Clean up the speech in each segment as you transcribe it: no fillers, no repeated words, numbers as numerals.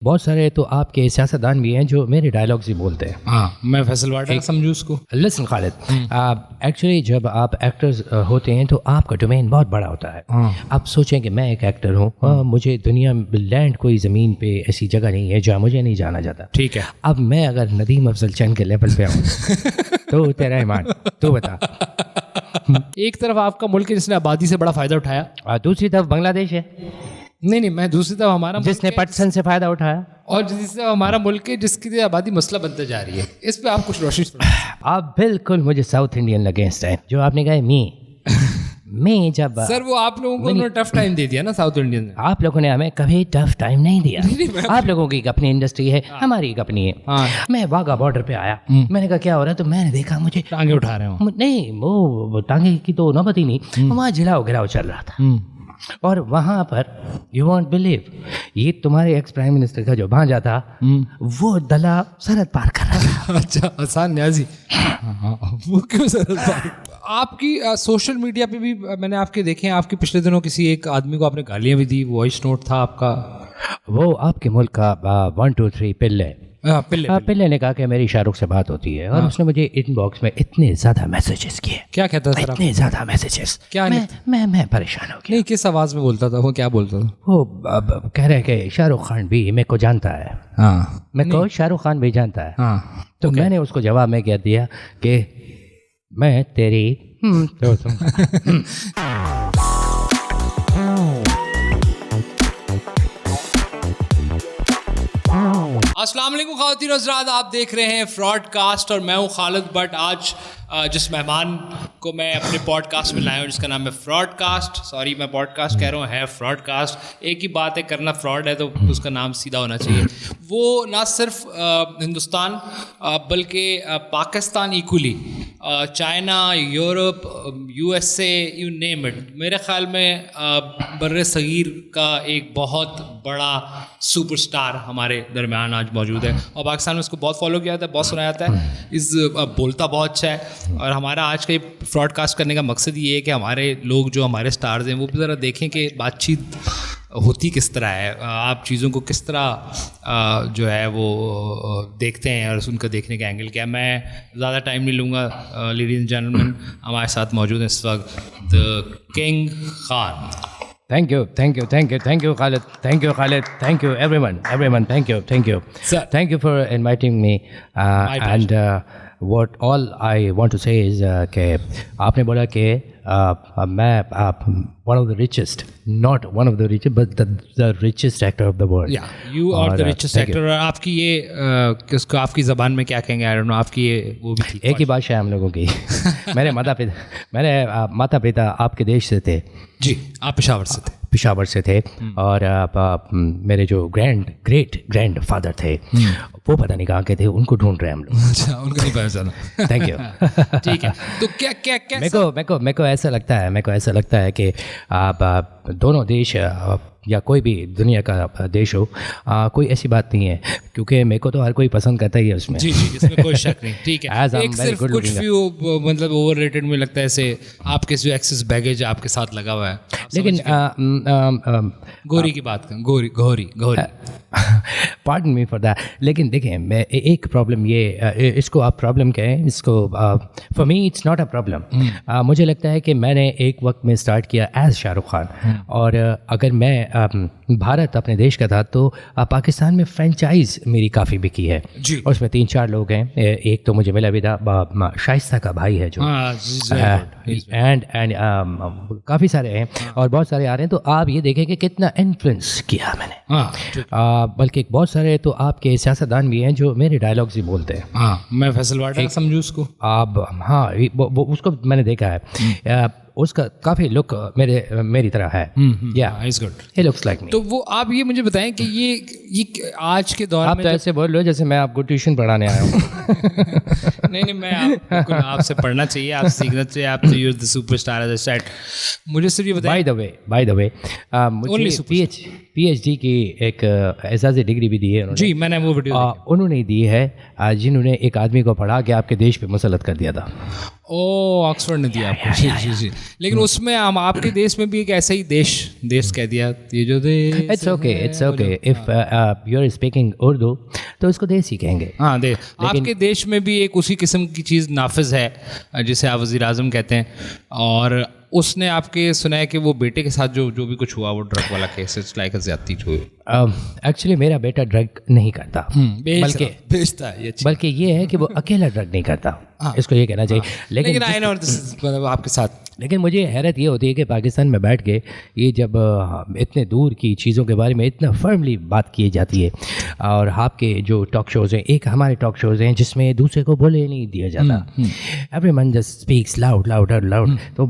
बहुत सारे तो आपके सियासतदान भी हैं जो मेरे डायलॉग्स ही बोलते हैं। हाँ, मैं फैसल वाटर समझू उसको। लिसन खालिद, एक्चुअली जब आप एक्टर्स होते हैं तो आपका डोमेन बहुत बड़ा होता है। आप सोचें कि मैं एक एक्टर हूँ, मुझे दुनिया में लैंड कोई ज़मीन पे ऐसी जगह नहीं है जहाँ मुझे नहीं जाना जाता। ठीक है, अब मैं अगर नदीम अफजल चंद के लेवल पे आऊँ तो तेरा ईमान, तू बता। एक तरफ आपका मुल्क है जिसने आबादी से बड़ा फ़ायदा उठाया, दूसरी तरफ बांग्लादेश है नहीं, मैं दूसरी तरफ हमारा जिसने पटसन से फ़ायदा उठाया, और जिससे हमारा मुल्क है जिसकी आबादी मसला बनते जा रही है। इस पे आप कुछ रोशनी आप बिल्कुल मुझे साउथ इंडियन अगेंस्ट है जो आपने कहा मैं जब सर वो आप लोगों को उन्होंने टफ टाइम दे दिया ना साउथ इंडियन ने। आप लोगों ने हमें कभी टफ टाइम नहीं दिया। आप लोगों की एक अपनी इंडस्ट्री है, हमारी एक अपनी है। मैं वाघा बॉर्डर पे आया, मैंने कहा क्या हो रहा है, तो मैंने देखा मुझे टांगे उठा रहे हो। नहीं, वो टांगे की तो नौबत ही नहीं, वहाँ जिलाओ गिराओ चल रहा था। और वहाँ पर यू वॉन्ट बिलीव, ये तुम्हारे एक्स प्राइम मिनिस्टर का जो भांजा था वो दला सरहद पार कर रहा था। अच्छा, आसान न्याजी। वो क्यों सरहद पार? आपकी सोशल मीडिया पे भी मैंने आपके देखे हैं, आपके पिछले दिनों किसी एक आदमी को आपने गालियाँ भी दी, वॉइस नोट था आपका। वो आपके मुल्क का 1 2 3 पिल्ले ने कहा कि मेरी शाहरुख से बात होती है, और उसने मुझे इनबॉक्स में इतने ज़्यादा मैसेजेस किए। क्या कहता था? इतने ज़्यादा मैसेजेस, क्या? मैं परेशान हो गया। नहीं, किस आवाज़ में बोलता था वो? क्या बोलता था वो? कह रहे कि शाहरुख खान भी मेरे को जानता है। हाँ, मैं को शाहरुख खान भी जानता है। हाँ, तो मैंने उसको जवाब में क्या दिया कि मैं तेरी अस्सलाम वालेकुम ख़वातीन और हज़रात, आप देख रहे हैं फ्रॉडकास्ट और मैं हूँ खालिद भट्ट। आज जिस मेहमान को मैं अपने पॉडकास्ट में लाया हूँ जिसका नाम है फ्रॉडकास्ट, सॉरी मैं पॉडकास्ट कह रहा हूँ, है फ्रॉडकास्ट। एक ही बात है, करना फ्रॉड है तो उसका नाम सीधा होना चाहिए। वो ना सिर्फ हिंदुस्तान बल्कि Pakistan equally, China, Europe, USA, you name it, मेरे ख़्याल में बर्रे सगीर का एक बहुत बड़ा सुपरस्टार हमारे दरमियान आज मौजूद है। और पाकिस्तान में उसको बहुत फॉलो किया जाता है, बहुत सुना जाता है, बोलता बहुत अच्छा है। और हमारा आज का फ्रॉडकास्ट करने का मकसद ये है कि हमारे लोग जो हमारे स्टार्स हैं वो भी ज़रा देखें कि बातचीत होती किस तरह है, आप चीज़ों को किस तरह जो है वो देखते हैं और उनका देखने का एंगल क्या है। मैं ज़्यादा टाइम नहीं लूँगा। लेडीज़ एंड जेंटलमैन, हमारे साथ मौजूद हैं इस वक्त the king Khan. Thank you Khalid, thank you everyone, thank you Sir. Thank you for inviting me, and what all I want to say is कि आपने बोला कि मैं one of the richest, not one of the richest, but the richest actor of the world. Yeah, you are the richest actor. और आपकी ये किसको आपकी ज़बान में क्या कहेंगे, I don't know, आपकी ये वो भी थी, एक ही भाषा है हम लोगों की। मेरे माता पिता आपके देश से थे। जी, आप पेशावर से थे और मेरे जो ग्रेट ग्रैंड फादर थे वो पता नहीं कहाँ के थे, उनको ढूंढ रहे हैं हम लोग। अच्छा, उनको नहीं पता चला। Thank you. ठीक है, तो क्या मेरे को ऐसा लगता है कि आप दोनों देश या कोई भी दुनिया का देश हो, कोई ऐसी बात नहीं है, क्योंकि मेरे को तो हर कोई पसंद करता ही है उसमें। जी, इसमें कोई शक नहीं। ठीक है, एक सिर्फ कुछ फ्यू मतलब ओवररेटेड में लगता है, ऐसे आपके जो एक्सेस बैगेज आपके साथ लगा हुआ है। लेकिन गोरी की बात करें, गोरी पार्डन मी फॉर दैट। लेकिन देखें, मैं एक प्रॉब्लम ये, इसको आप प्रॉब्लम कहें, इसको for me it's not a problem. मुझे लगता है कि मैंने एक वक्त में स्टार्ट किया एज शाहरुख खान, और अगर मैं भारत अपने देश का था तो पाकिस्तान में फ्रेंचाइज मेरी काफ़ी बिकी है, और उसमें 3-4 लोग हैं। एक तो मुझे मिला भी था, शाइस्ता का भाई है जो, एंड काफ़ी सारे हैं और बहुत सारे आ रहे हैं। तो आप ये देखें कि कितना इन्फ्लुएंस किया मैंने। बल्कि बहुत सारे तो आपके सियासतदान भी हैं जो मेरे डायलॉग्स ही बोलते हैं। हाँ, मैं फैसल वाटर समझू उसको। आप हाँ, वो उसको मैंने देखा है, उसका काफ़ी लुक मेरी तरह है। या it's good, he looks like me. तो वो आप ये मुझे बताएं कि ये आज के दौर में आप तो ऐसे बोल लो जैसे मैं आपको ट्यूशन पढ़ाने आया हूँ। नहीं, मैं आपसे पढ़ना चाहिए, आप सीखना चाहिए, आप तो you are the superstar as a set. मुझे सिर्फ ये बताएं, बाय द वे मुझे PhD की एक एजाज़ी डिग्री भी दी है उन्होंने। जी, मैंने वो वीडियो उन्होंने दी है जिन्होंने एक आदमी को पढ़ा के आपके देश पे मुसलत कर दिया था। ओ ऑक्सफोर्ड ने दिया आपको। जी जी जी। लेकिन उसमें हम आपके देश में भी एक ऐसा ही देश कह दिया, ये जो देश। It's okay if you are speaking Urdu तो उसको देसी कहेंगे। हाँ दे, आपके देश में भी एक उसी किस्म की चीज़ नाफिज है जिसे आप वज़ीर आज़म कहते हैं, और उसने आपके सुना है कि वो बेटे के साथ जो भी कुछ हुआ वो ड्रग वाला केस, इट्स लाइक अ ज़्यादती हुई। एक्चुअली मेरा बेटा ड्रग नहीं करता, बल्कि बेचता है, बल्कि ये है कि वो अकेला ड्रग नहीं करता, इसको ये कहना चाहिए। लेकिन आई नो दिस मतलब आपके साथ। लेकिन मुझे हैरत ये होती है कि पाकिस्तान में बैठ के ये जब इतने दूर की चीज़ों के बारे में इतना फर्मली बात की जाती है, और आपके जो टॉक शोज़ हैं, एक हमारे टॉक शोज़ हैं जिसमें दूसरे को बोले नहीं दिया जाता, एवरीवन जस्ट स्पीक्स लाउड। तो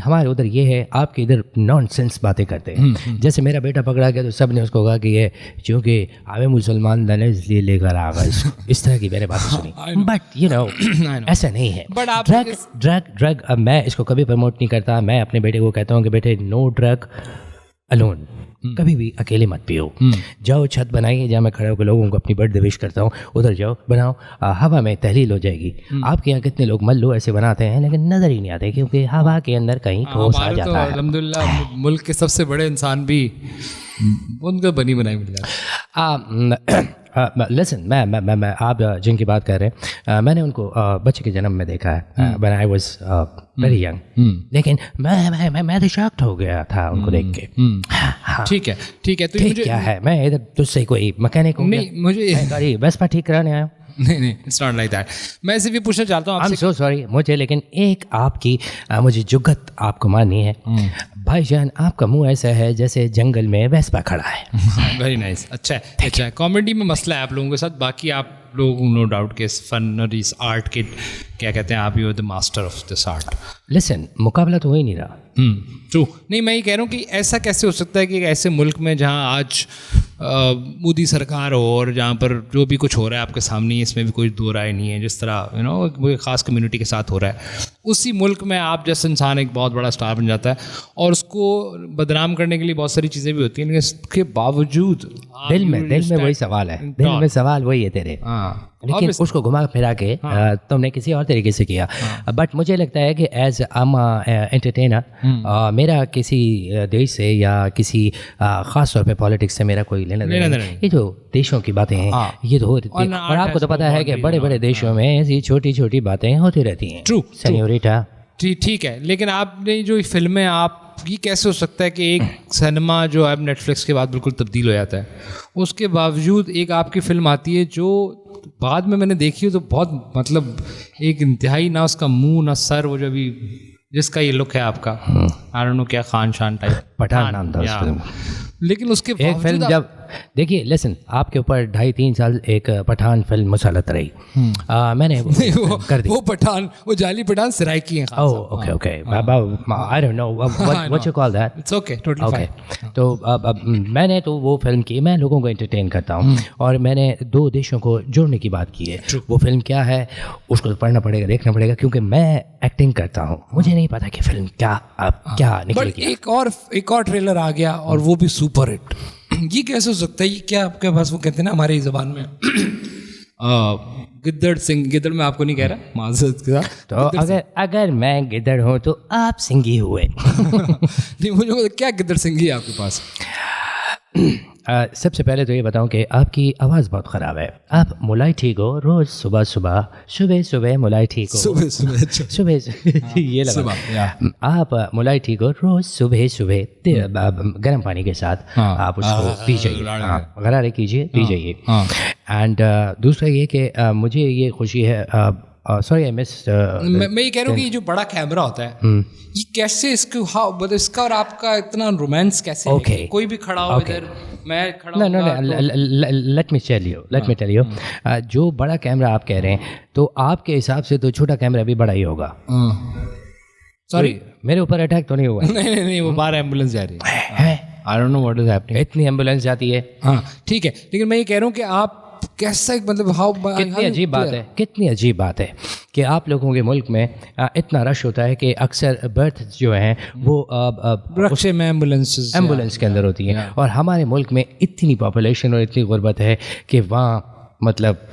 हमारे उधर ये है, आपके इधर नॉनसेंस बातें करते हैं। जैसे मेरा बेटा पकड़ा गया तो सब ने उसको कहा कि ये चूँकि आवे मुसलमान दल इसलिए लेकर आ गए, इस तरह की मैंने बातें सुनी। बट यू नो ऐसा नहीं है। बट आप ड्रग अब मैं इसको कभी प्रमोट नहीं करता। मैं अपने बेटे को कहता हूँ कि बेटे नो ड्रग अलोन, कभी भी अकेले मत पियो। जाओ छत बनाइए जहाँ मैं खड़े होकर लोगों को अपनी बर्थडे विश करता हूँ, उधर जाओ बनाओ, हवा में तहलील हो जाएगी। आपके यहाँ कितने लोग मल्लू ऐसे बनाते हैं लेकिन नज़र ही नहीं आते क्योंकि हवा के अंदर कहीं ठोस आ जाता है। अल्हम्दुलिल्लाह मुल्क के सबसे बड़े इंसान भी उनका बनी बनाई मिल जाता है। लिसन, मैं आप जिनकी बात कर रहे हैं, मैंने उनको बच्चे के जन्म में देखा है, when I was very young. लेकिन मैं तो शॉक्ड हो गया था उनको देख के। ठीक है तो मुझे क्या है, मैं इधर तुझसे कोई मैकेनिक हूँ? नहीं, मुझे वेस्पा ठीक कराने आया। नहीं इट्स नॉट लाइक दैट। मैं सिर्फ ये पूछना चाहता हूँ आपसे। I'm so sorry, मुझे लेकिन एक आपकी मुझे जुगत आपको माननी है। भाईजान आपका मुंह ऐसा है जैसे जंगल में वेस्पा खड़ा है। वेरी नाइस, अच्छा है। कॉमेडी में मसला है आप लोगों के साथ, बाकी आप लोग नो डाउट के फन और इस आर्ट के क्या कहते हैं, आप you are the master of this art. Listen, मुकाबला तो हो ही नहीं रहा। ट्रू। नहीं, मैं ये कह रहा हूँ कि ऐसा कैसे हो सकता है कि एक ऐसे मुल्क में जहाँ आज मोदी सरकार हो और जहाँ पर जो भी कुछ हो रहा है आपके सामने, इसमें भी कोई दो राय नहीं है, जिस तरह यू नो वो ख़ास कम्युनिटी के साथ हो रहा है, उसी मुल्क में आप जैसे इंसान एक बहुत बड़ा स्टार बन जाता है और उसको बदनाम करने के लिए बहुत सारी चीज़ें भी होती हैं, लेकिन इसके बावजूद दिल में वही सवाल है, दिल में सवाल वही है तेरे। लेकिन उसको घुमा फिरा के तुमने किसी और तरीके से किया। बट मुझे लगता है कि एज एंटरटेनर मेरा किसी देश से या किसी ख़ास तौर पे पॉलिटिक्स से मेरा कोई लेना देना नहीं। ये जो देशों की बातें हैं ये तो होती हैं, और आपको तो पता है कि बड़े बड़े देशों में ऐसी छोटी छोटी बातें होती रहती हैं। True senorita. ठीक है, लेकिन आपने जो फिल्में, आप ये कैसे हो सकता है कि एक सिनेमा जो अब नेटफ्लिक्स के बाद बिल्कुल तब्दील हो जाता है, उसके बावजूद एक आपकी फिल्म आती है जो बाद में मैंने देखी हो तो बहुत मतलब एक इंतहाई, ना उसका मुंह ना सर, वो जो अभी जिसका ये लुक है आपका, आई डोंट नो क्या, खान शान टाइप, पठान नाम था उस फिल्म। लेकिन उसके एक फिल्म जब देखिए, लिसन, आपके ऊपर 2.5-3 साल एक पठान फिल्म मुसलत रही, मैंने वो कर दी। वो पठान, वो जाली पठान सराइकी हैं। Okay I don't know what you call that. It's okay, totally fine. तो अब मैंने तो वो फिल्म की, मैं लोगों को एंटरटेन करता हूँ और मैंने 2 देशों को जोड़ने की बात की है। वो फिल्म क्या है उसको तो पढ़ना पड़ेगा, देखना पड़ेगा, क्योंकि मैं एक्टिंग करता हूँ, मुझे नहीं पता कि फिल्म क्या निकलेगी। एक और ट्रेलर आ गया और वो भी सुपर हिट। ये कैसे हो सकता है? ये क्या आपके पास, वो कहते हैं ना हमारी ज़बान में गिद्दड़ में आपको नहीं कह रहा, माज़रत के साथ। तो अगर मैं गिद्दड़ हूँ तो आप सिंगी हुए। नहीं, मुझे क्या गिद्दड़ सिंगी है आपके पास? सबसे पहले तो ये बताऊं कि आपकी आवाज़ बहुत ख़राब है। आप मुलाई ठीक हो, रोज़ सुबह मुलाई ठीक हो, सुबह ये लगा, आप मुलाई ठीक हो, रोज़ सुबह गर्म पानी के साथ आप उसको पी जाइए, गरारे कीजिए, पी जाइए। एंड दूसरा ये कि मुझे ये खुशी है, सॉरी आई मिस, मैं ये कह रहा हूँ कि ये जो बड़ा कैमरा होता है, ये कैसे इसका और आपका इतना रोमांस कैसे है? कोई भी खड़ा हो इधर, मैं खड़ा लेट मी टेल यू, जो बड़ा कैमरा आप कह रहे हैं तो आपके हिसाब से तो छोटा कैमरा भी बड़ा ही होगा। सॉरी, मेरे ऊपर अटैक तो नहीं हुआ? नहीं, वो बाहर एम्बुलेंस जा रही है। I don't know what is happening. इतनी एम्बुलेंस जाती है। हाँ ठीक है, लेकिन मैं ये कह रहा हूँ कि आप कैसा, मतलब कितनी अजीब बात है कि आप लोगों के मुल्क में इतना रश होता है कि अक्सर बर्थ जो हैं वो रक्शे में एम्बुलेंस के अंदर होती हैं, और हमारे मुल्क में इतनी पॉपुलेशन और इतनी गुर्बत है कि वहाँ मतलब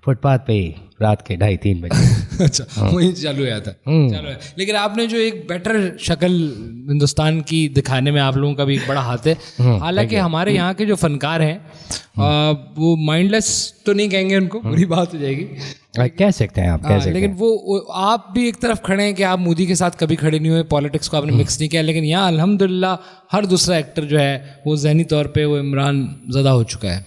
फुटपाथ पे रात के 2:30-3 बजे अच्छा वही चालू है था चालू है। लेकिन आपने जो एक बेटर शक्ल हिंदुस्तान की दिखाने में आप लोगों का भी एक बड़ा हाथ है। हालांकि हमारे यहाँ के जो फनकार हैं वो माइंडलेस तो नहीं कहेंगे, उनको बुरी बात हो जाएगी, कह सकते हैं आप, कह सकते हैं। लेकिन वो आप भी एक तरफ खड़े हैं कि आप मोदी के साथ कभी खड़े नहीं हुए, पॉलिटिक्स को आपने मिक्स नहीं किया, लेकिन यहाँ अल्हम्दुलिल्लाह हर दूसरा एक्टर जो है वो ज़हनी तौर पे वो इमरान ज़दा हो चुका है।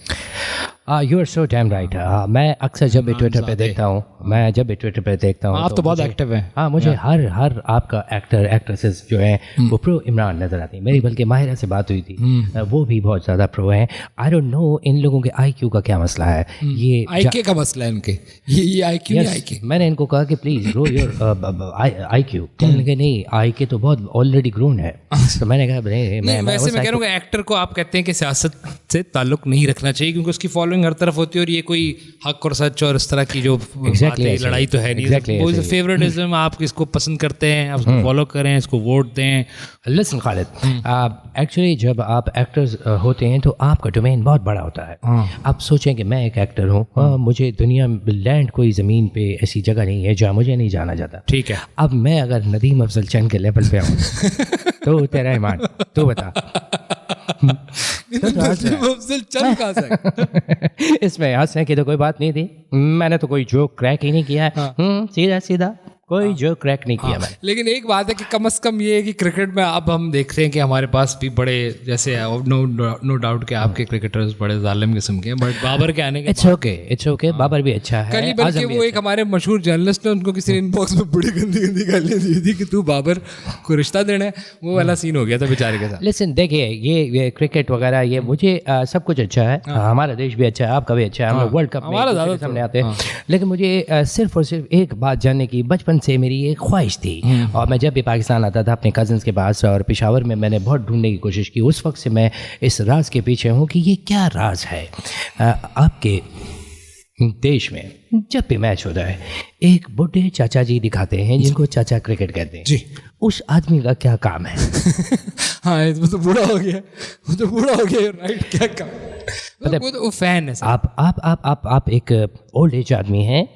You are so damn right. मैं अक्सर जब भी ट्विटर पे देखता हूँ, आप तो बहुत एक्टिव हैं। हाँ, मुझे हर आपका एक्टर एक्ट्रेसेस जो हैं वो प्रो इमरान नज़र आती है। मेरी बल्कि माहिरा से बात हुई थी, वो भी बहुत ज़्यादा प्रो हैं। आई डोंट नो इन लोगों के IQ का क्या मसला है। ये IQ का मसला है इनके, ये IQ नहीं IQ। मैंने इनको कहा कि प्लीज़ ग्रो योर IQ, कहने लगे नहीं IQ तो बहुत ऑलरेडी ग्रोन है। तो मैंने कहा मैं कह रहा हूँ एक्टर को आप कहते हैं कि सियासत से ताल्लुक नहीं रखना चाहिए क्योंकि उसकी फॉलोइंग हर तरफ होती है और ये कोई हक और सच और इस तरह की जो लड़ाई तो है नहीं। वो फेवरेटिज्म, आप किसको पसंद करते हैं, आप उसको फॉलो करें, इसको वोट दें। लिसन खालिद, एक्चुअली जब आप एक्टर्स होते हैं तो आपका डोमेन बहुत बड़ा होता है। आप सोचें कि मैं एक एक्टर हूँ, मुझे दुनिया लैंड कोई ज़मीन पे ऐसी जगह नहीं है जहाँ मुझे नहीं जाना जाता। ठीक है, अब मैं अगर नदीम अफजल चंद के लेवल पे आऊँ तो तेरा ईमान, तू बता। इसमें हंसने की तो कोई बात नहीं थी, मैंने तो कोई जोक क्रैक ही नहीं किया है। सीधा सीधा कोई जोक क्रैक नहीं किया मैंने। लेकिन एक बात है कि कम से कम ये है कि क्रिकेट में अब हम देखते हैं कि हमारे पास भी बड़े जैसे नो डाउट कि आपके क्रिकेटर्स बड़े जालिम किस्म के हैं, बट बाबर के आने के इट्स ओके बाबर भी अच्छा है। कल बल्कि वो एक हमारे मशहूर जर्नलिस्ट ने उनको किसी ने इनबॉक्स में बड़ी गंदी गालियां दी थी कि तू बाबर को रिश्ता देना है, वो वाला सीन हो गया था बेचारे के साथ। लिसन देखिए, ये क्रिकेट वगैरह ये मुझे सब कुछ अच्छा है, हमारा देश भी अच्छा है, आपका भी अच्छा है, हम लोग वर्ल्ड कप में सामने आते हैं। लेकिन मुझे सिर्फ और सिर्फ एक बात जानने की बचपन से मेरी एक ख्वाहिश थी, और मैं जब भी पाकिस्तान आता था अपने कज़न्स के पास और पेशावर में मैंने बहुत ढूंढने की कोशिश की। उस वक्त से मैं इस राज के पीछे हूँ कि ये क्या राज है आपके देश में। जब भी मैच होता है एक बुढ़े चाचा जी दिखाते हैं जिनको चाचा क्रिकेट कहते हैं जी, उस आदमी का क्या काम है? हाँ वो तो बूढ़ा हो गया, राइट, क्या काम, वो फैन है। आप एक ओल्ड एज आदमी हैं,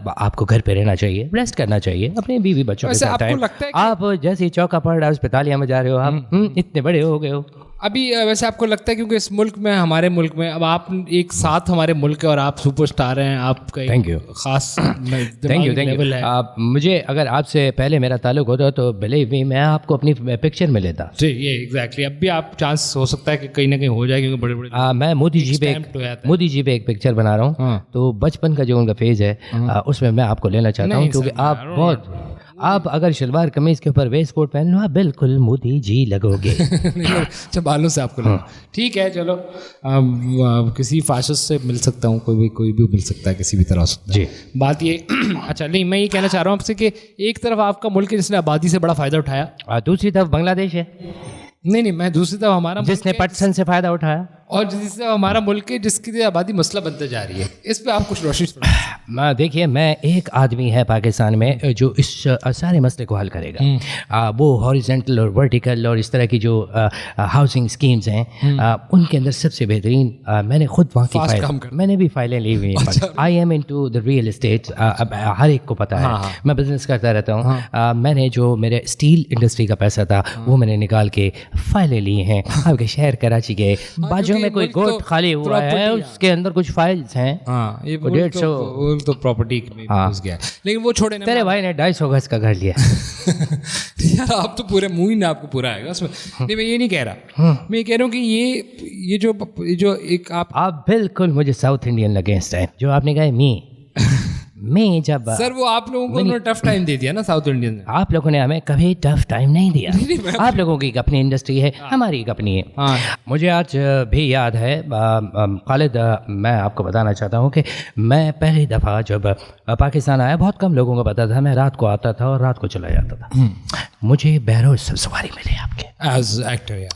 आपको घर पे रहना चाहिए, रेस्ट करना चाहिए, अपने बीवी बच्चों के साथ टाइम। आप जैसे ही चौका पड़ रहा है अस्पतालिया में जा रहे हो, आप इतने बड़े हो गए हो अभी। वैसे आपको लगता है क्योंकि इस मुल्क में, हमारे मुल्क में अब आप एक साथ हमारे मुल्क के और आप सुपरस्टार हैं, आपका थैंक यू खास थैंक यू आप मुझे अगर आपसे पहले मेरा ताल्लुक होता तो बिलीव मी मैं आपको अपनी पिक्चर में लेता जी। ये एग्जैक्टली अब भी आप चांस हो सकता है कि कहीं ना कहीं हो जाए क्योंकि बड़े मैं मोदी जी पे एक पिक्चर बना रहा हूँ, तो बचपन का जो उनका फेज है उसमें मैं आपको लेना चाहता हूँ क्योंकि आप अगर शलवार कमीज के ऊपर वेस्ट कोट पहन लो आप बिल्कुल मोदी जी लगोगे। अच्छा बालों से आपको ठीक है, चलो किसी फाशिस्ट से मिल सकता हूँ, कोई भी मिल सकता है, किसी भी तरह से जी। बात ये अच्छा नहीं, मैं ये कहना चाह रहा हूँ आपसे कि एक तरफ आपका मुल्क है जिसने आबादी से बड़ा फ़ायदा उठाया, दूसरी तरफ बांग्लादेश है। नहीं मैं दूसरी तरफ हमारा जिसने पटसन से फ़ायदा उठाया, और जिससे हमारा मुल्क है जिसकी आबादी मसला बनते जा रही है। इस पे आप कुछ रोशनी देखिए, मैं एक आदमी है पाकिस्तान में जो इस सारे मसले को हल करेगा। वो हॉरिजॉन्टल और वर्टिकल और इस तरह की जो हाउसिंग स्कीम्स हैं उनके अंदर सबसे बेहतरीन मैंने खुद वहाँ की मैंने भी फाइलें ली हुई हैं। I am into the real estate, हर एक को पता है मैं बिजनेस करता रहता हूँ। मैंने जो मेरे स्टील इंडस्ट्री का पैसा था वो मैंने निकाल के फाइलें ली हैं। आपके शहर कराची के बाजू में कोई गोट खाली हुआ है, उसके अंदर कुछ फाइल्स हैं। ये 150 तो प्रॉपर्टी में घुस गया, लेकिन वो छोड़े ना। तेरे भाई ने 250 गज का घर लिया। यार आप तो पूरे मुंह ही ना आपको पूरा आएगा उसमें। नहीं मैं ये नहीं कह रहा, मैं कह रहा हूँ कि ये जो एक आप बिल्कुल मुझे साउथ इंडियन अगेंस्ट है जो आपने कहा। मैं जब सर वो आप लोगों को उन्होंने टफ टाइम दे दिया ना साउथ इंडियन ने। आप लोगों ने हमें कभी टफ टाइम नहीं दिया। आप लोगों की अपनी इंडस्ट्री है, हमारी एक अपनी है। मुझे आज भी याद है खालिद, मैं आपको बताना चाहता हूँ कि मैं पहली दफ़ा जब पाकिस्तान आया बहुत कम लोगों को पता था, मैं रात को आता था और रात को चला जाता था। मुझे बहरोज सब्ज़वारी मिले आपके as actor,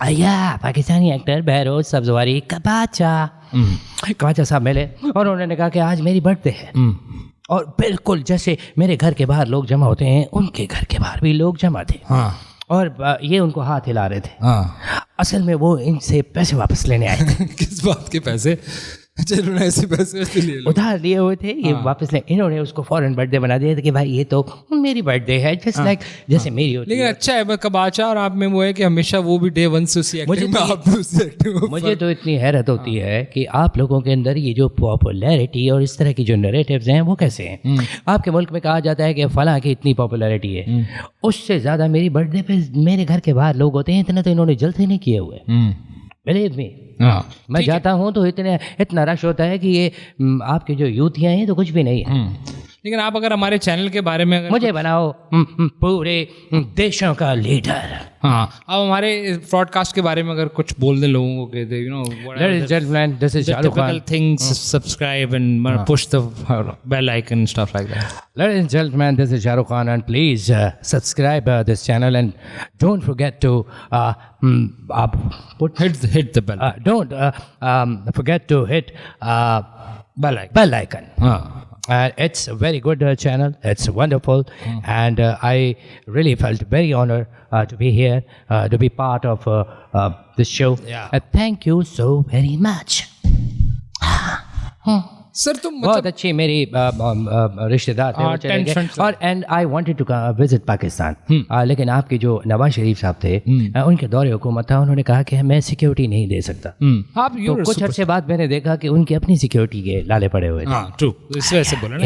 Pakistani actor Behroz Sabzwari कबाचा साहब मिले और उन्होंने कहा कि आज मेरी बर्थडे है और बिल्कुल जैसे मेरे घर के बाहर लोग जमा होते हैं, उनके घर के बाहर भी लोग जमा थे। हाँ। और ये उनको हाथ हिला रहे थे। हाँ। असल में वो इनसे पैसे वापस लेने आए थे। किस बात के पैसे? चलो ना, ऐसे पैसे वैसे लिए लो। उधार लिए हुए थे, ये वापस ले। इन्होंने उसको फौरन बर्थडे बना दिया था कि भाई ये तो मेरी बर्थडे है, जस्ट लाइक जैसे मेरी होती लेकिन है। अच्छा है कबाचा, और आप में वो है कि हमेशा वो भी डे वन से उसी एक्टिंग में, आप भी उसी एक्टिंग में। मुझे तो इतनी हैरत होती है कि आप लोगों के अंदर ये जो पॉपुलैरिटी और इस तरह की जो नैरेटिव्स हैं वो कैसे हैं। आपके मुल्क में कहा जाता है कि फलां की इतनी पॉपुलैरिटी है, उससे ज़्यादा मेरी बर्थडे पे मेरे घर के बाहर लोग होते हैं। इतना तो इन्होंने जल्दी नहीं किए हुए, बिलीव मी। मैं जाता हूँ तो इतना रश होता है कि ये आपकी जो यूथियाँ हैं तो कुछ भी नहीं है। लेकिन आप अगर हमारे चैनल के बारे में अगर मुझे बनाओ पूरे देशों का लीडर। हाँ, अब हमारे ब्रॉडकास्ट के बारे में अगर कुछ बोल दें लोगों को, कहते you know Ladies and gentlemen, this is Shahrukh Khan. things, subscribe and push the bell icon, stuff like that. Ladies and gentlemen, this is Shahrukh Khan, and please subscribe this channel, and don't forget to hit the bell. Don't forget to hit Bell icon. bell icon. हाँ. It's a very good channel. It's wonderful, and I really felt very honored to be here, to be part of this show. Yeah. Thank you so very much. Sir तुम बहुत अच्छी मेरी रिश्तेदार थे, वो चले गए। और and I wanted to visit Pakistan, लेकिन आपके जो नवाज शरीफ साहब थे, उनके दौरे हुकूमत था, उन्होंने कहा कि मैं सिक्योरिटी नहीं दे सकता। आप तो कुछ अर्से बाद मैंने देखा कि उनकी अपनी सिक्योरिटी के लाले पड़े हुए थे। हाँ, ट्रू। इस वजह से बोला ना,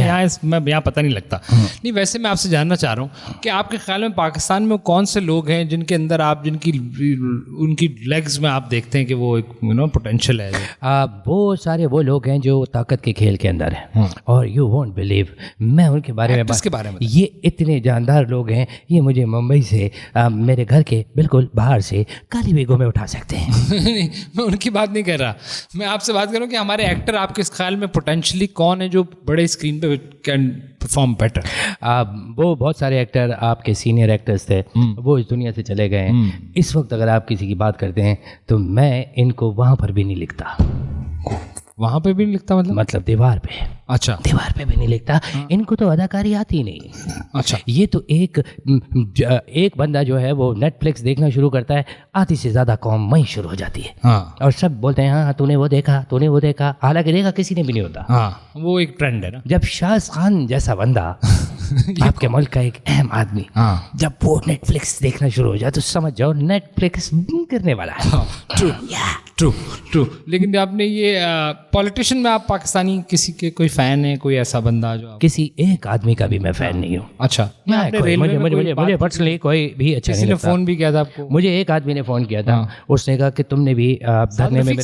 यहाँ पता नहीं लगता। नहीं, वैसे मैं आपसे जानना चाह रहा हूँ कि आपके ख्याल में पाकिस्तान में कौन से लोग हैं जिनके अंदर आप उनकी लेग्स में आप देखते हैं कि वो एक पोटेंशियल है? वो सारे वो लोग हैं जो ताकत के खेल के अंदर है, और यू वोंट बिलीव, मैं उनके बारे में ये इतने जानदार लोग हैं, ये मुझे मुंबई से मेरे घर के बिल्कुल बाहर से काली बेगों में उठा सकते हैं। नहीं, मैं उनकी बात नहीं कर रहा, मैं आपसे बात कर रहा हूँ कि हमारे एक्टर आपके इस ख्याल में पोटेंशियली कौन है जो बड़े स्क्रीन पे कैन परफॉर्म बेटर? वो बहुत सारे एक्टर आपके सीनियर एक्टर्स थे, वो इस दुनिया से चले गए हैं। इस वक्त अगर आप किसी की बात करते हैं तो मैं इनको वहाँ पर भी नहीं लिखता। वहाँ पे भी नहीं लिखता? मतलब दीवार पे। अच्छा, दीवार पे भी नहीं लिखता। इनको तो अदाकारी आती नहीं। अच्छा, ये तो एक बंदा जो है वो नेटफ्लिक्स देखना शुरू करता है, आधी से ज़्यादा कॉम वहीं शुरू हो जाती है। हाँ। और सब बोलते हैं हाँ तूने वो देखा, हालांकि देखा किसी ने भी नहीं होता। हाँ, वो एक ट्रेंड है ना। जब शाहज खान जैसा बंदा आपके मुल्क का एक अहम आदमी, हाँ, जब वो नेटफ्लिक्स देखना शुरू हो जाए तो समझ जाओ नेटफ्लिक्स करने वाला है। ट्रू। लेकिन आपने ये पॉलिटिशियन में आप पाकिस्तानी किसी के कोई फैन है, कोई ऐसा बंदा जो किसी एक आदमी का भी मैं फैन नहीं हूँ। अच्छा, मुझे पर्सनली कोई भी अच्छा नहीं लगता। फोन भी किया था आपको? मुझे एक आदमी ने फोन किया था, उसने कहा कि तुमने भी धरने में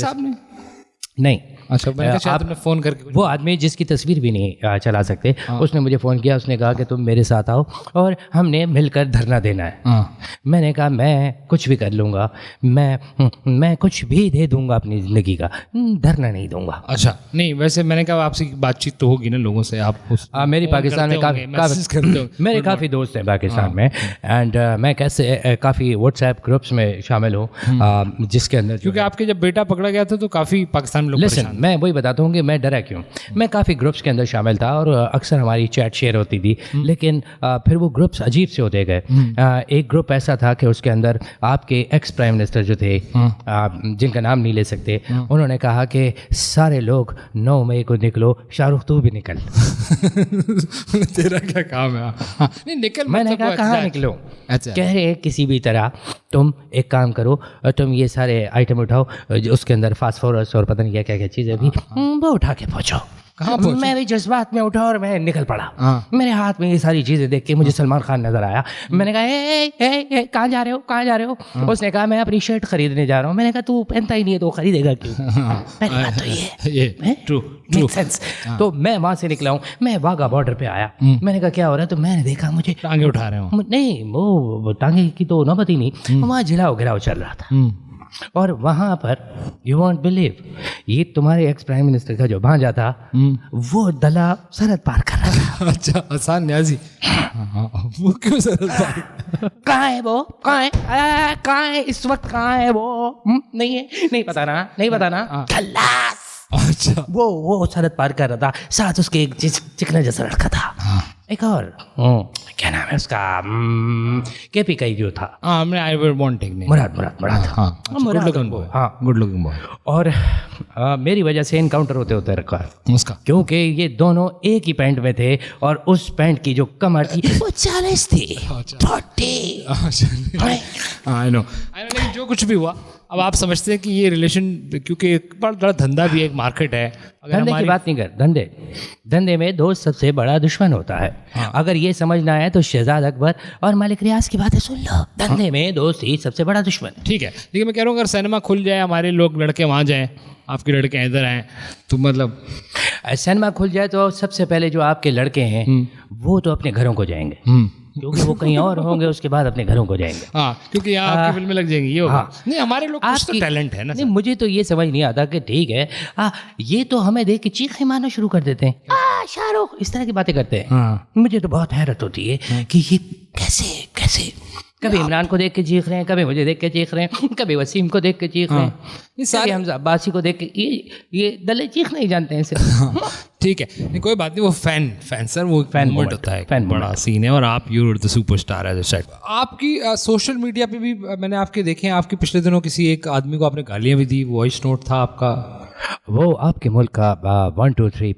नहीं। अच्छा, मैंने कहा तुमने फोन करके, वो आदमी जिसकी तस्वीर भी नहीं चला सकते, उसने मुझे फ़ोन किया, उसने कहा कि तुम मेरे साथ आओ और हमने मिलकर धरना देना है। मैंने कहा मैं कुछ भी कर लूँगा, मैं कुछ भी दे दूँगा अपनी ज़िंदगी का, धरना नहीं दूँगा। अच्छा, नहीं वैसे मैंने कहा आपसे बातचीत तो होगी ना लोगों से, आप मेरी पाकिस्तान में मेरे काफ़ी दोस्त हैं पाकिस्तान में, एंड मैं कैसे काफ़ी व्हाट्सएप ग्रुप्स में शामिल हूँ, जिसके अंदर क्योंकि आपके जब बेटा पकड़ा गया था तो काफ़ी पाकिस्तान में लोग, मैं वही बताता हूँ कि मैं डरा क्यों। मैं काफ़ी ग्रुप्स के अंदर शामिल था और अक्सर हमारी चैट शेयर होती थी, लेकिन फिर वो ग्रुप्स अजीब से होते गए। एक ग्रुप ऐसा था कि उसके अंदर आपके एक्स प्राइम मिनिस्टर जो थे, जिनका नाम नहीं ले सकते, उन्होंने कहा कि सारे लोग 9 मई को निकलो, शाहरुख तू भी निकल। तेरा क्या काम है? नहीं निकल। मैंने कहा कहाँ निकलो? अच्छा, कह रहे किसी भी तरह तुम एक काम करो, तुम ये सारे आइटम उठाओ, उसके अंदर फास्फोरस और पता नहीं क्या क्या चीज़ें भी, वो उठा के पहुँचो। मैं भी जज्बात में उठा और मैं निकल पड़ा। मेरे हाथ में ये सारी चीज़ें देख के मुझे सलमान खान नजर आया। मैंने कहा कहाँ जा रहे हो? उसने कहा मैं अपनी शर्ट खरीदने जा रहा हूँ। मैंने कहा तू पहनता ही नहीं है तो खरीदेगा क्यों? पहली बात तो ये ट्रू सेंस। तो मैं वहाँ से निकला हूँ, मैं वाघा बॉर्डर पे आया। मैंने कहा क्या हो रहा है? तो मैंने देखा मुझे टांगे उठा रहे हो। नहीं, वो टांगे की तो नौबत ही नहीं, वहाँ जिलाओ गिराओ चल रहा था। और वहाँ पर यू वॉन्ट बिलीव, ये तुम्हारे एक्स प्राइम मिनिस्टर का जो भांजा था, वो दला सरहद पार कर रहा था। अच्छा, आसान न्याजी। वो क्यों सरहद पार? कहाँ है वो? कहाँ है इस वक्त? कहाँ है वो? नहीं है, नहीं पता ना। खल्लास अच्छा, वो सड़क पार कर रहा था, साथ उसके एक चिकना जैसा लड़का था। एक और क्या नाम है उसका, केपी का ही जो था, हाँ, मैं आई विल वांट टेक मुराद। हाँ, गुड लुकिंग बॉय, हाँ, गुड लुकिंग बॉय। और मेरी वजह से इनकाउंटर होते रखा उसका, क्योंकि ये दोनों एक ही पैंट में थे और उस पैंट की जो कमर थी वो 40 थी। 30। आई नो, लेकिन जो कुछ भी हुआ, अब आप समझते हैं कि ये रिलेशन, क्योंकि एक बड़ा धंधा भी है, एक मार्केट है। धंधे की बात नहीं कर, धंधे में दोस्त सबसे बड़ा दुश्मन होता है। हाँ। अगर ये समझना है तो शहजाद अकबर और मालिक रियाज की बातें सुन लो। धंधे में दोस्त ही सबसे बड़ा दुश्मन है। ठीक है, लेकिन मैं कह रहा हूँ अगर सिनेमा खुल जाए, हमारे लोग लड़के वहाँ जाएँ, आपके लड़के इधर आएँ, तो मतलब सिनेमा खुल जाए तो सबसे पहले जो आपके लड़के हैं वो तो अपने घरों को जाएंगे, क्योंकि वो कहीं और होंगे, उसके बाद अपने घरों को जाएंगे। हाँ, क्योंकि यहाँ आपकी फिल्में लग जाएंगी, ये होगा। हाँ। नहीं, हमारे लोग कुछ तो टैलेंट है ना। नहीं, मुझे तो ये समझ नहीं आता कि ठीक है, ये तो हमें देख के चीखें मारना शुरू कर देते हैं, शाहरुख, इस तरह की बातें करते हैं। हाँ। मुझे तो बहुत हैरत होती है कि ये कैसे कभी इमरान को देख के चीख रहे हैं, कभी मुझे देख के चीख रहे हैं, कभी वसीम को देख के चीख रहे हैं, कभी हमजा अब्बासी को देख के, ये दले चीख नहीं जानते हैं इसे। ठीक है, नहीं कोई बात नहीं, वो फैन सर, वो फैन मोमेंट होता है, फैन बड़ा सीन है, और आप you're the superstar as a set. आपकी सोशल मीडिया पे भी मैंने आपके देखे हैं, आपके पिछले दिनों किसी एक आदमी को आपने गालियाँ भी दी, वॉइस नोट था आपका, वो आपके मुल्क का 1 2 3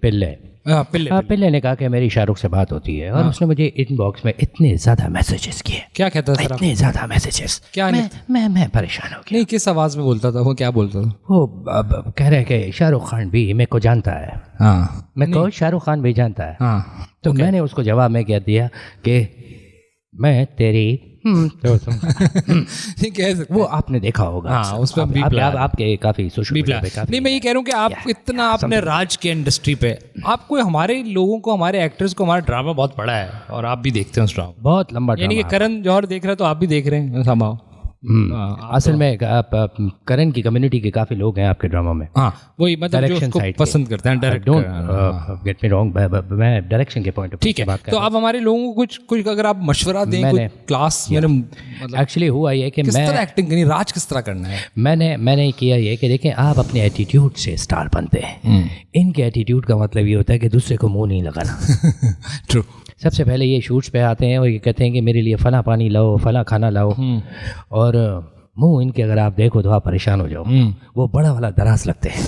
पिल्ले ने कहा कि मेरी शाहरुख से बात होती है, और उसने मुझे इनबॉक्स में इतने ज़्यादा मैसेजेस किए। क्या कहता था? इतने ज़्यादा मैसेजेस, क्या मैं परेशान हो गया। नहीं, किस आवाज़ में बोलता था वो, क्या बोलता था वो? कह रहे कि शाहरुख खान भी मेरे को जानता है। हाँ, मैं को शाहरुख खान भी जानता है। हाँ, तो मैंने उसको जवाब में क्या दिया कि मैं तेरी नहीं कह सकते, वो आपने देखा होगा। हाँ, उस पर आपके काफ़ी सोशल मीडिया पे काफ़ी। नहीं, मैं ये कह रहा हूँ कि आप इतना आपने राज के इंडस्ट्री पे, आपको हमारे लोगों को, हमारे एक्टर्स को, हमारा ड्रामा बहुत बड़ा है, और आप भी देखते हैं उस ड्रामा, बहुत लंबा ड्रामा। यानी कि करण जौहर देख रहा है तो आप भी देख रहे हैं संभाव। असल में करण की कम्युनिटी के काफ़ी लोग हैं आपके ड्रामा में। हाँ, वही मतलब जो उसको पसंद करते हैं, direct. Don't get me wrong, मैं डायरेक्शन के पॉइंट ऑफ ठीक है, तो आप हमारे लोगों को कुछ अगर आप मशवरा दें, कुछ क्लास, मैंने एक्चुअली हुआ ये कि किस तरह एक्टिंग करनी, राज किस तरह करना है, मैंने किया ये कि देखें, आप अपने एटीट्यूड से स्टार बनते हैं। इनके एटीट्यूड का मतलब ये होता है कि दूसरे को मुंह नहीं लगाना। ट्रू। सबसे पहले ये शूट्स पे आते हैं और ये कहते हैं कि मेरे लिए फला पानी लाओ, फला खाना लाओ, और मुंह इनके अगर आप देखो तो आप परेशान हो जाओ। वो बड़ा वाला दराज लगते हैं।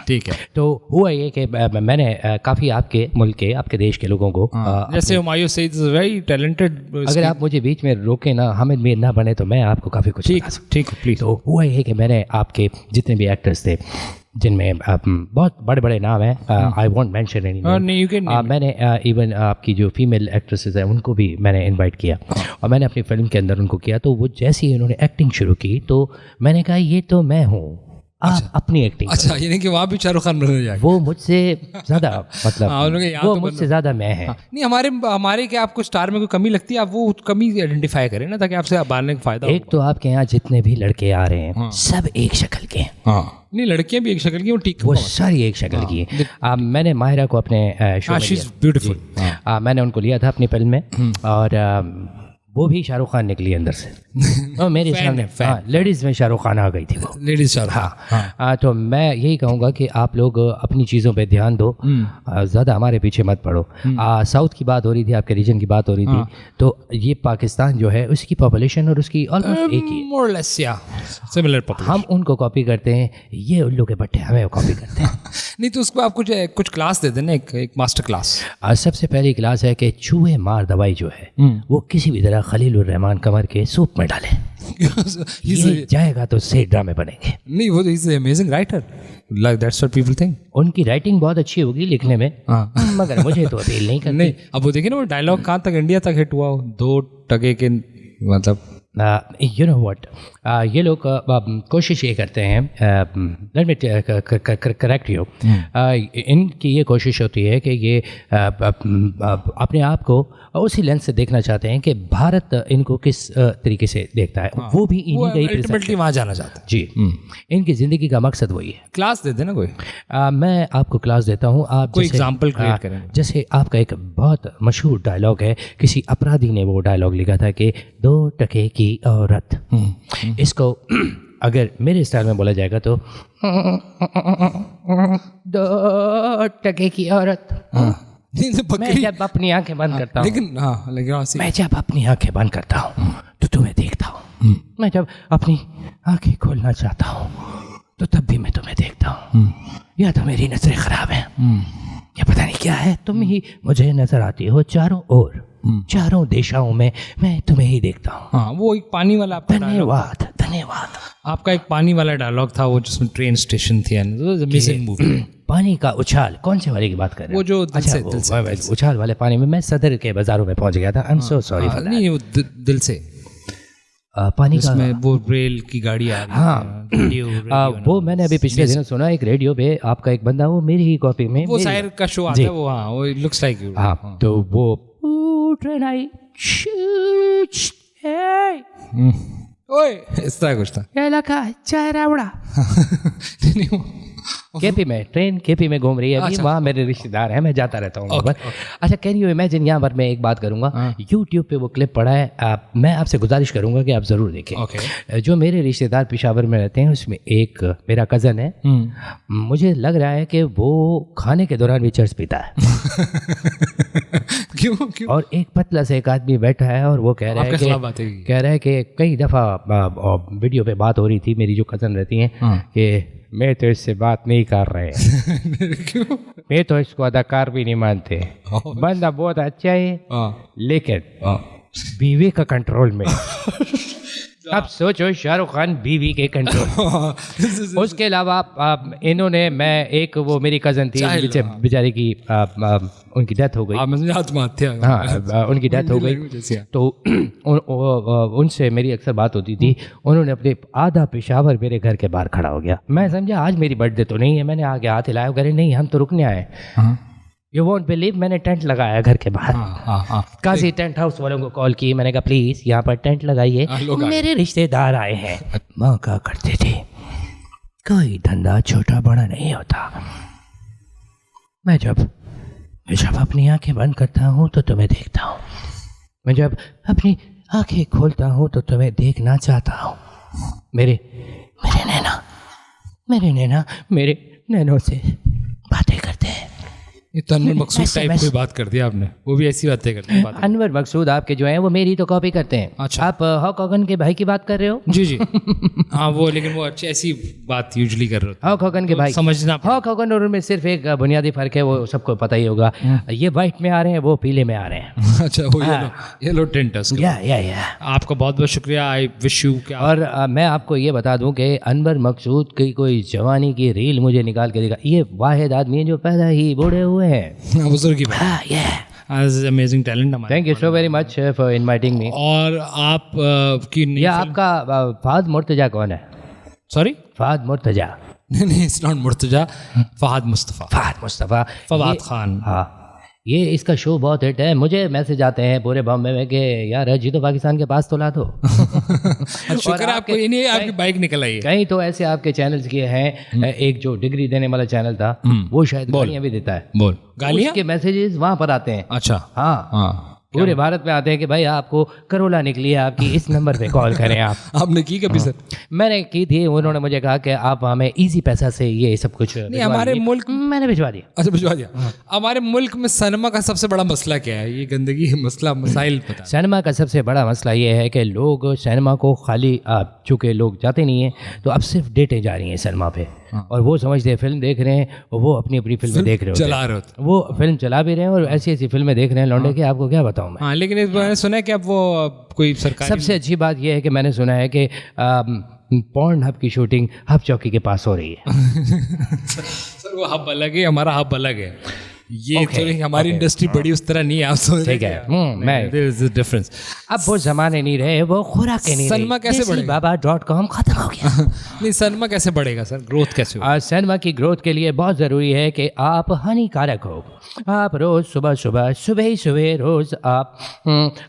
ठीक है, तो हुआ ये कि मैंने काफ़ी आपके मुल्क के, आपके देश के लोगों को, जैसे Humayun Saeed is very talented, अगर आप मुझे बीच में रोके ना, हामिद मीर ना बने, तो मैं आपको काफ़ी कुछ बता सकता हूं। ठीक, प्लीज। तो हुआ ये कि मैंने आपके जितने भी एक्टर्स थे, जिनमें बहुत बड़े बड़े नाम हैं, आई वॉन्ट मेंशन एनी, मैंने इवन आपकी जो फीमेल एक्ट्रेसेस हैं उनको भी मैंने इनवाइट किया, और मैंने अपनी फिल्म के अंदर उनको किया। तो वो जैसे ही उन्होंने एक्टिंग शुरू की तो मैंने कहा ये तो मैं हूँ, आप अपनी एक्टिंग। अच्छा, यानी कि वहाँ भी शाहरुख खान बनने जाएगा। वो मुझसे ज़्यादा मतलब वो मुझसे ज़्यादा मैं है। नहीं, हमारे क्या आपको स्टार में कोई कमी लगती है, आप वो कमी आइडेंटिफाई करें ना, ताकि आपसे बालने का फायदा। एक तो आपके यहाँ जितने भी लड़के आ रहे हैं सब एक शक्ल के हैं। नहीं, लड़कियां भी एक शक्ल की, वो सारी एक शक्ल की है। मैंने माहिरा को अपने शो में ब्यूटीफुल, मैंने उनको लिया था अपनी फिल्म में, और वो भी शाहरुख खान निकली अंदर से। और मेरे सामने लेडीज़ में शाहरुख खान आ गई थी, वो लेडीज़ शाहरुख। हाँ, तो मैं यही कहूँगा कि आप लोग अपनी चीज़ों पे ध्यान दो, ज़्यादा हमारे पीछे मत पड़ो। साउथ की बात हो रही थी, आपके रीजन की बात हो रही थी, तो ये पाकिस्तान जो है उसकी पॉपुलेशन और उसकी ऑलमोस्ट एक ही सिमिलर पॉपुलेशन। हम उनको कॉपी करते हैं, ये उल्लू के पट्टे हमें कॉपी करते हैं। नहीं, तो उसको आप कुछ क्लास दे देना, एक मास्टर क्लास। सबसे पहली क्लास है कि चूहे मार दवाई जो है वो किसी भी तरह खलीलुर रहमान कमर के सूप में डालें। ये जाएगा तो सही ड्रामे बनेंगे। नहीं, वो is amazing writer, like that's what people think. उनकी राइटिंग बहुत अच्छी होगी लिखने में, मगर मुझे तो अपील नहीं करती। नहीं, अब वो देखिए ना, वो डायलॉग कहाँ तक इंडिया तक हिट हुआ, 2 टके के, मतलब यू नो व्हाट, ये लोग कोशिश ये करते हैं, लेट मी करेक्ट यू, इनकी ये कोशिश होती है कि ये अपने आप को उसी लेंस से देखना चाहते हैं कि भारत इनको किस तरीके से देखता है। वो भी इन्हीं अल्टीमेटली वहाँ जाना चाहता है। जी, इनकी ज़िंदगी का मकसद वही है। क्लास दे देना कोई। मैं आपको क्लास देता हूँ, आप कोई एग्जाम्पल क्रिएट करें। जैसे आपका एक बहुत मशहूर डायलॉग है, किसी अपराधी ने वो डायलॉग लिखा था कि 2 टके की औरत। इसको अगर मेरे स्टाइल में बोला जाएगा तो 2 टके की औरत। नहीं तो मैं बकरी जब अपनी आंखें बंद करता हूँ, लेकिन हाँ लेकिन हाँ, मैं जब अपनी आंखें बंद करता हूँ तो तुम्हें देखता हूँ। मैं जब अपनी आंखें खोलना चाहता हूँ तो तब भी मैं तुम्हें देखता हूँ। या तो मेरी नजरें खराब हैं, या पता नहीं क्या है, तुम ही मुझे नजर आती हो चारों ओर, चारों दिशाओं में मैं तुम्हें ही देखता हूँ। हाँ वो एक पानी वाला आपका dialogue- धन्यवाद धन्यवाद। आपका एक पानी वाला डायलॉग था वो जिसमें ट्रेन स्टेशन थी, अमेजिंग मूवी। पानी का उछाल, कौन से वाले की बात कर रहे हो? वो जो दिल अच्छा, से- वो दिल से- वो उछाल वाले पानी में मैं सदर के बाजारों में पहुंच गया था। I am so sorry for नहीं वो दिल से पानी का। इसमें वो रेल की गाड़ी आ रही हाँ। है, रेडियो वो मैंने अभी पिछले दिनों सुना एक रेडियो पे आपका एक बंदा, वो मेरी ही कॉपी में वो मेरी- शायर का शो आता है वो, हाँ वो लुक्स लाइक यू। हाँ, तो वो ट्रेन आई, ओए इस तरह कुछ था। ये लगा चाय रावड़ा। नहीं, वो- केपी में ट्रेन केपी में घूम रही है अभी। अच्छा। वहाँ मेरे रिश्तेदार हैं, मैं जाता रहता हूँ वहाँ Okay, पर। अच्छा, कैन यू इमेजिन, यहाँ पर मैं एक बात करूँगा, यूट्यूब पे वो क्लिप पड़ा है, मैं आपसे गुजारिश करूँगा कि आप ज़रूर देखें। Okay. जो मेरे रिश्तेदार पेशावर में रहते हैं उसमें एक मेरा कज़न है, मुझे लग रहा है कि वो खाने के दौरान भी चर्च पीता है। क्यों और एक पतला से एक आदमी बैठा है और वो कह रहा है आपके खिलाफ बातें की? कह रहा है कि कई दफ़ा वीडियो पे बात हो रही थी, मेरी जो कज़न रहती हैं, कि मैं तो इससे बात नहीं कर रहे, मैं तो इसको अदाकार भी नहीं मानते, बंदा बहुत अच्छा है लेकिन बीवी का कंट्रोल में। अब सोचो, शाहरुख खान बीवी के कंट्रोल। उसके अलावा इन्होंने, मैं एक वो मेरी कज़न थी जिसे बेचारी की उनकी डेथ हो गई। आत्महत्या। हाँ, उनकी डेथ हो गई, तो उनसे मेरी अक्सर बात होती थी। उन्होंने अपने आधा पेशावर मेरे घर के बाहर खड़ा हो गया। मैं समझा आज मेरी बर्थडे तो नहीं है, मैंने आगे हाथ हिलाया, कह रहे नहीं हम तो रुकने आए। यू वोंट बिलीव, मैंने टेंट लगाया घर के बाहर। काजी टेंट हाउस वालों को कॉल की, मैंने कहा प्लीज यहाँ पर टेंट लगाइए, मेरे रिश्तेदार आए हैं। माँ कहा करते थे कोई धंधा छोटा बड़ा नहीं होता। मैं जब अपनी आंखें बंद करता हूँ तो तुम्हें देखता हूँ, मैं जब अपनी आंखें खोलता हूँ तो तुम्हें देखना चाहता हूँ। मेरे नैना मेरे नैनों से बातें करते हैं। ये तो अनवर मकसूद टाइप कोई बात कर दिया आपने, वो भी ऐसी बातें करते हैं। अनवर मकसूद आपके जो हैं वो मेरी तो कॉपी करते हैं। अच्छा। आप हॉक हॉगन के भाई की बात कर रहे हो? जी जी हाँ वो, लेकिन वो अच्छी ऐसी बात यूजुअली कर रहे होते हैं। हॉक हॉगन के भाई समझना हॉक हॉगन और उनमें सिर्फ एक बुनियादी फर्क है, वो सबको पता ही होगा। ये वाइट में आ रहे हैं, वो पीले में आ रहे हैं। अच्छा, वो येलो टेंट है उसका। या आपका बहुत बहुत शुक्रिया। I wish you. और मैं आपको ये बता दूं कि अनवर मकसूद की कोई जवानी की रील मुझे निकाल के दिखा, ये वाहिद आदमी है जो पैदा ही बूढ़े हुए हैं। बुजुर्ग की बात। अमेजिंग टैलेंट हमारा। Thank you so very much for inviting me. और आप की या आपका फहद मुर्तजा कौन है? सॉरी, फहद मुर्तजा? नहीं, इट्स नॉट मुर्तजा, फहद मुस्तफ़ा, फवाद खान। हाँ, ये इसका शो बहुत हिट है। मुझे मैसेज आते हैं पूरे बॉम्बे में कि यार जी तो पाकिस्तान के पास तो ला दो। शुक्र आपको, इन्हें आपकी बाइक निकल आई है। कहीं तो ऐसे आपके चैनल्स किए हैं, एक जो डिग्री देने वाला चैनल था वो शायद गालियाँ भी देता है। बोल, गालियाँ? उसके मैसेजेस वहाँ पर आते हैं। अच्छा। हाँ, पूरे भारत में आते हैं कि भाई आपको करोला निकली है, आपकी इस नंबर पे कॉल करें आप। आपने की कभी सर? मैंने की थी, उन्होंने मुझे कहा कि आप हमें इजी पैसा से ये सब कुछ नहीं, हमारे मुल्क, मैंने भिजवा दिया। अच्छा भिजवा दिया। हमारे मुल्क में सिनेमा का सबसे बड़ा मसला क्या है? ये गंदगी मसला, मसाइल पता। सिनेमा का सबसे बड़ा मसला ये है कि लोग सिनेमा को खाली, चूँकि लोग जाते नहीं हैं तो अब सिर्फ डेटें जा रही हैं सिनेमा पे, और वो समझते हैं फिल्म देख रहे हैं, और वो अपनी अपनी फिल्में देख रहे चला रहे होते, वो फिल्म चला भी रहे हैं और ऐसी ऐसी फिल्में देख रहे हैं लौंडे के, आपको क्या बताऊं मैं। हाँ, लेकिन इस मैंने सुना है कि अब वो कोई सरकारी, सबसे अच्छी बात यह है कि मैंने सुना है कि पॉर्न हब की शूटिंग हब चौकी के पास हो रही है। सर वो हब अलग है, हमारा हब अलग है। ये तो हमारी इंडस्ट्री बड़ी उस तरह नहीं है, आप समझ। ठीक है, मैं डिफरेंस। अब वो जमाने नहीं रहे, वो खुराक नहीं रही। सिनेमा कैसे बढ़ेगा? बाबा.com खत्म हो गया। नहीं, सिनेमा कैसे बढ़ेगा सर? ग्रोथ कैसे होगा? सिनेमा की ग्रोथ के लिए बहुत ज़रूरी है कि आप हानिकारक हो। आप रोज़ सुबह रोज़ आप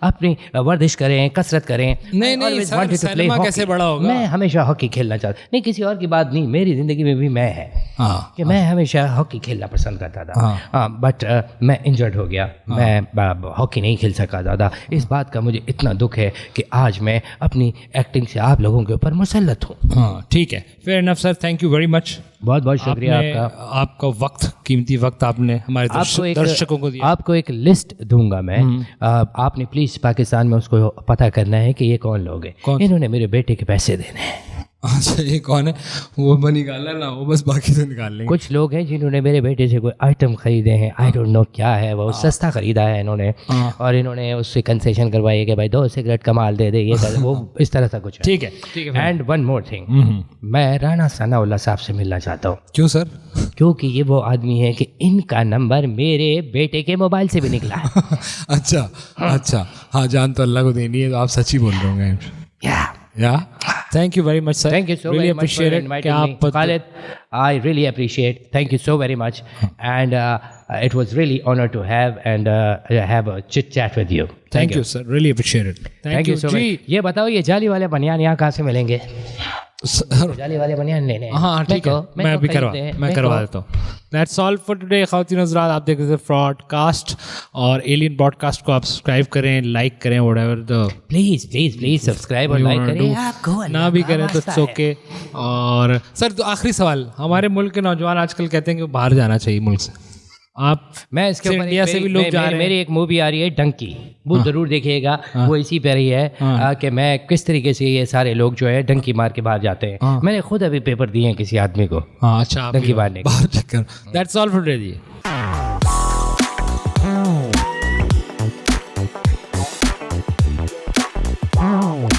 अपनी वर्जिश करें, कसरत करें। नहीं सर, सिनेमा कैसे बड़ा होगा? मैं हमेशा हॉकी खेलना चाहता, नहीं किसी और की बात नहीं, मेरी ज़िंदगी में भी मैं है कि मैं हमेशा हॉकी खेलना पसंद करता था। बट मैं इंजर्ड हो गया, मैं हॉकी नहीं खेल सका ज़्यादा। इस बात का मुझे इतना दुख है कि आज मैं अपनी एक्टिंग से आप लोगों के ऊपर मुसल्लत हूँ। हाँ ठीक है, fair enough sir, thank you very much. बहुत बहुत शुक्रिया आपका वक्त, कीमती वक्त आपने हमारे दर्शकों को दिया। आपको एक लिस्ट दूंगा मैं, आपने प्लीज़ पाकिस्तान में उसको पता करना है कि ये कौन लोग हैं। इन्होंने मेरे बेटे के पैसे देने हैं। अच्छा, ये कौन है? वो निकालना ना, वो बस बाकी तो निकाल लेंगे। कुछ लोग हैं जिन्होंने मेरे बेटे से कोई आइटम खरीदे हैं, आई डोंट नो क्या है वो, सस्ता खरीदा है इन्होंने, और इन्होंने उससे कंसेशन करवाई है कि भाई 2 सिगरेट कमाल दे दे, ये कर वो, इस तरह सा कुछ है। ठीक है। एंड वन मोर थिंग, मैं राना सनाउल्लाह साहब से मिलना चाहता हूँ। क्यों सर? क्योंकि ये वो आदमी है कि इनका नंबर मेरे बेटे के मोबाइल से भी निकला है। अच्छा, हाँ, जान तो अल्लाह को देनी है, तो आप सच ही बोल रहे होंगे। Yeah. Thank you very much, sir. Thank you so really very much for inviting me. Khalid, I really appreciate. Thank you so very much, and it was really honor to have a chit chat with you. Thank you, sir. Really appreciate it. Thank you so much. ये बताओ, ये जाली वाले बनियान यहाँ कहाँ से मिलेंगे? जाली वाले बनियान लेने। हाँ ठीक है, मैं करवा देता हूँ। That's all for today, ख़वातीन हज़रात। आप देख रहे थे फ्रॉडकास्ट, और एलियन ब्रॉडकास्ट को आप सब्सक्राइब करें, लाइक करें, whatever the प्लीज़ सब्सक्राइब और लाइक करें। ना भी करें तो इट्स ओके। और सर, तो आखिरी सवाल, हमारे मुल्क के नौजवान आजकल कहते हैं कि बाहर जाना चाहिए मुल्क से। मैं इसके ऊपर इंडिया से भी लोग जा रहे हैं। मेरी एक मूवी आ रही है डंकी, वो जरूर देखिएगा। वो इसी पर ही है कि मैं किस तरीके से ये सारे लोग जो है डंकी मार के बाहर जाते हैं। मैंने खुद अभी पेपर दिए हैं किसी आदमी को। अच्छा, डंकी मारने। That's all for today.